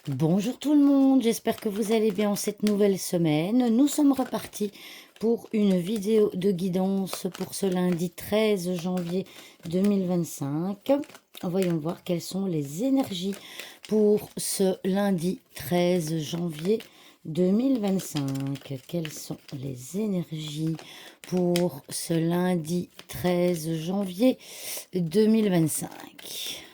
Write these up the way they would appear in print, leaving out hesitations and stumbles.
Bonjour tout le monde, j'espère que vous allez bien en cette nouvelle semaine. Nous sommes repartis pour une vidéo de guidance pour ce lundi 13 janvier 2025. Voyons voir quelles sont les énergies pour ce lundi 13 janvier 2025. Quelles sont les énergies pour ce lundi 13 janvier 2025?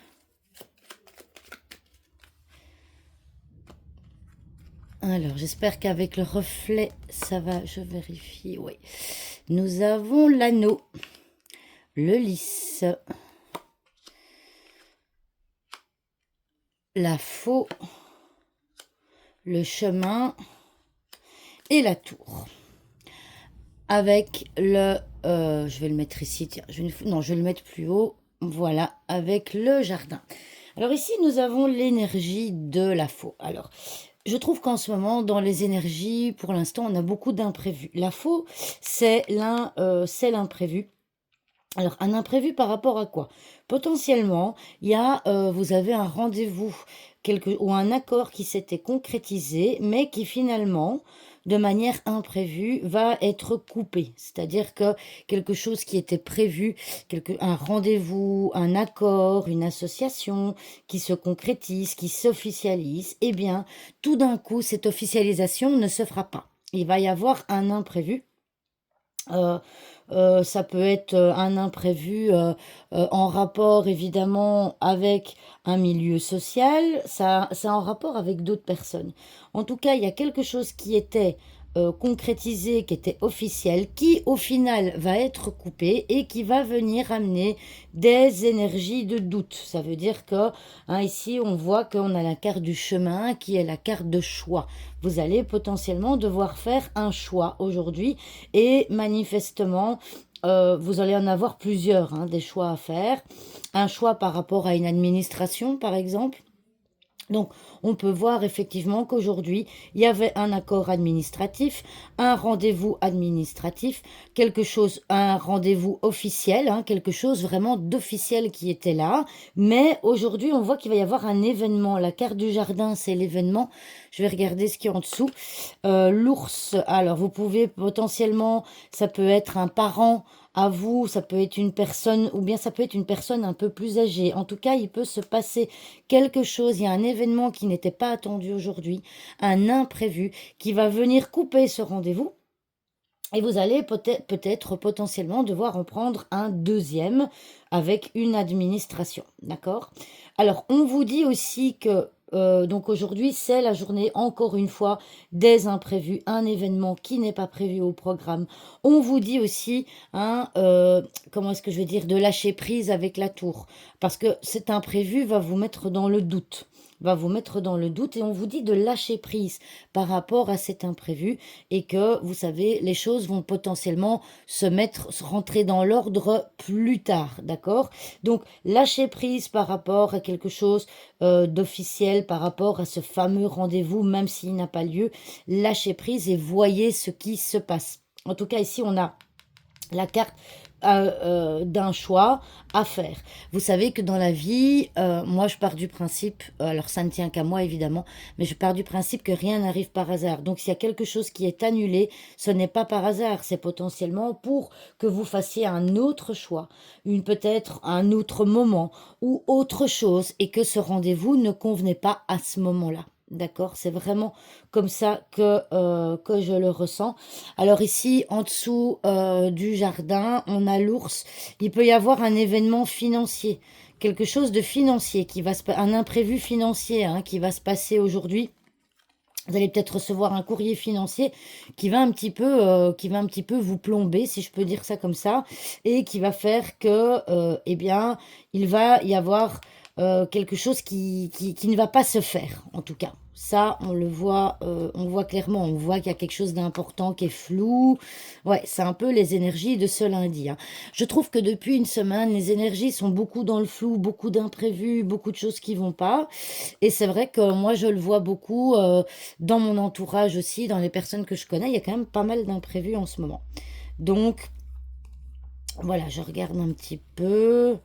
Alors, j'espère qu'avec le reflet, ça va. Je vérifie, oui. Nous avons l'anneau, le lys, la faux, le chemin et la tour. Avec le... je vais le mettre ici, tiens. Non, je vais le mettre plus haut. Voilà, avec le jardin. Alors ici, nous avons l'énergie de la faux. Alors, je trouve qu'en ce moment, dans les énergies, pour l'instant, on a beaucoup d'imprévus. La faux, c'est l'imprévu. Alors, un imprévu par rapport à quoi? Potentiellement, vous avez un rendez-vous ou un accord qui s'était concrétisé, mais qui finalement, de manière imprévue, va être coupé. C'est-à-dire que quelque chose qui était prévu, un rendez-vous, un accord, une association qui se concrétise, qui s'officialise, eh bien, tout d'un coup, cette officialisation ne se fera pas. Il va y avoir un imprévu. Ça peut être un imprévu en rapport évidemment avec un milieu social, ça, c'est en rapport avec d'autres personnes. En tout cas, il y a quelque chose qui était concrétisé, qui était officiel, qui au final va être coupé et qui va venir amener des énergies de doute. Ça veut dire que ici, on voit qu'on a la carte du chemin qui est la carte de choix. Vous allez potentiellement devoir faire un choix aujourd'hui et manifestement, vous allez en avoir plusieurs, des choix à faire. Un choix par rapport à une administration, par exemple. Donc, on peut voir effectivement qu'aujourd'hui, il y avait un accord administratif, un rendez-vous administratif, un rendez-vous officiel, quelque chose vraiment d'officiel qui était là. Mais aujourd'hui, on voit qu'il va y avoir un événement. La carte du jardin, c'est l'événement. Je vais regarder ce qu'il y a en dessous. L'ours, alors vous pouvez potentiellement, ça peut être un parent à vous, ça peut être une personne, ou bien ça peut être une personne un peu plus âgée. En tout cas, il peut se passer quelque chose, il y a un événement qui n'était pas attendu aujourd'hui, un imprévu qui va venir couper ce rendez-vous. Et vous allez peut-être potentiellement devoir en prendre un deuxième avec une administration. D'accord? Alors, on vous dit aussi que donc aujourd'hui, c'est la journée, encore une fois, des imprévus, un événement qui n'est pas prévu au programme. On vous dit aussi, comment est-ce que je vais dire, de lâcher prise avec la tour. Parce que cet imprévu va vous mettre dans le doute. Et on vous dit de lâcher prise par rapport à cet imprévu et que, vous savez, les choses vont potentiellement se rentrer dans l'ordre plus tard, d'accord? Donc, lâcher prise par rapport à quelque chose d'officiel, par rapport à ce fameux rendez-vous, même s'il n'a pas lieu, lâchez prise et voyez ce qui se passe. En tout cas, ici, on a la carte d'un choix à faire. Vous savez que dans la vie, moi je pars du principe, alors ça ne tient qu'à moi évidemment, mais je pars du principe que rien n'arrive par hasard. Donc s'il y a quelque chose qui est annulé, ce n'est pas par hasard, c'est potentiellement pour que vous fassiez un autre choix, peut-être un autre moment ou autre chose et que ce rendez-vous ne convenait pas à ce moment-là. D'accord, c'est vraiment comme ça que je le ressens. Alors ici, en dessous du jardin, on a l'ours. Il peut y avoir un événement financier, quelque chose de financier un imprévu financier qui va se passer aujourd'hui. Vous allez peut-être recevoir un courrier financier qui va un petit peu vous plomber, si je peux dire ça comme ça, et qui va faire que, eh bien, il va y avoir quelque chose qui ne va pas se faire, en tout cas. Ça, on voit clairement, on voit qu'il y a quelque chose d'important qui est flou. Ouais, c'est un peu les énergies de ce lundi. Je trouve que depuis une semaine, les énergies sont beaucoup dans le flou, beaucoup d'imprévus, beaucoup de choses qui vont pas. Et c'est vrai que moi, je le vois beaucoup dans mon entourage aussi, dans les personnes que je connais. Il y a quand même pas mal d'imprévus en ce moment. Donc, voilà, je regarde un petit peu.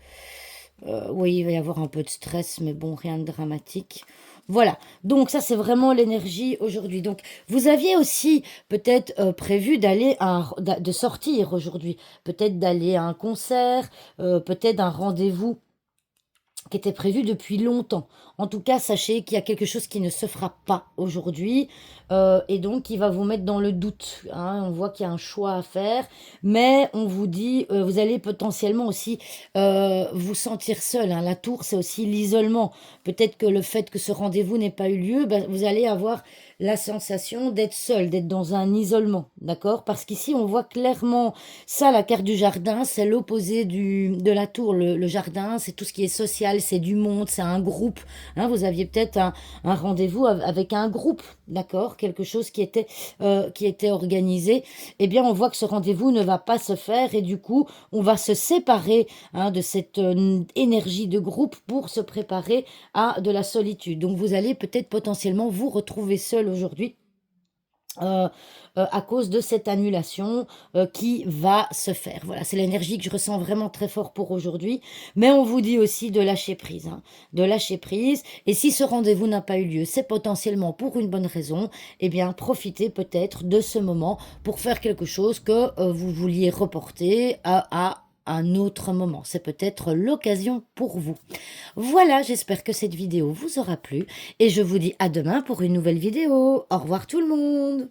Oui, il va y avoir un peu de stress, mais bon, rien de dramatique. Voilà, donc ça c'est vraiment l'énergie aujourd'hui. Donc vous aviez aussi peut-être prévu d'aller de sortir aujourd'hui, peut-être d'aller à un concert, peut-être un rendez-vous qui était prévu depuis longtemps. En tout cas, sachez qu'il y a quelque chose qui ne se fera pas aujourd'hui et donc qui va vous mettre dans le doute, hein. On voit qu'il y a un choix à faire, mais on vous dit, vous allez potentiellement aussi vous sentir seul, hein. La tour, c'est aussi l'isolement. Peut-être que le fait que ce rendez-vous n'ait pas eu lieu, ben, vous allez avoir la sensation d'être seul, d'être dans un isolement, d'accord? Parce qu'ici, on voit clairement ça, la carte du jardin, c'est l'opposé de la tour. Le jardin, c'est tout ce qui est social, c'est du monde, c'est un groupe, hein. Vous aviez peut-être un rendez-vous avec un groupe, d'accord? Quelque chose qui était organisé. Eh bien, on voit que ce rendez-vous ne va pas se faire et du coup, on va se séparer, hein, de cette énergie de groupe pour se préparer à de la solitude. Donc, vous allez peut-être potentiellement vous retrouver seul aujourd'hui euh, à cause de cette annulation qui va se faire. Voilà, c'est l'énergie que je ressens vraiment très fort pour aujourd'hui. Mais on vous dit aussi de lâcher prise, hein, de lâcher prise. Et si ce rendez-vous n'a pas eu lieu, c'est potentiellement pour une bonne raison. Eh bien, profitez peut-être de ce moment pour faire quelque chose que vous vouliez reporter à un autre moment. C'est peut-être l'occasion pour vous. Voilà, j'espère que cette vidéo vous aura plu et je vous dis à demain pour une nouvelle vidéo. Au revoir tout le monde!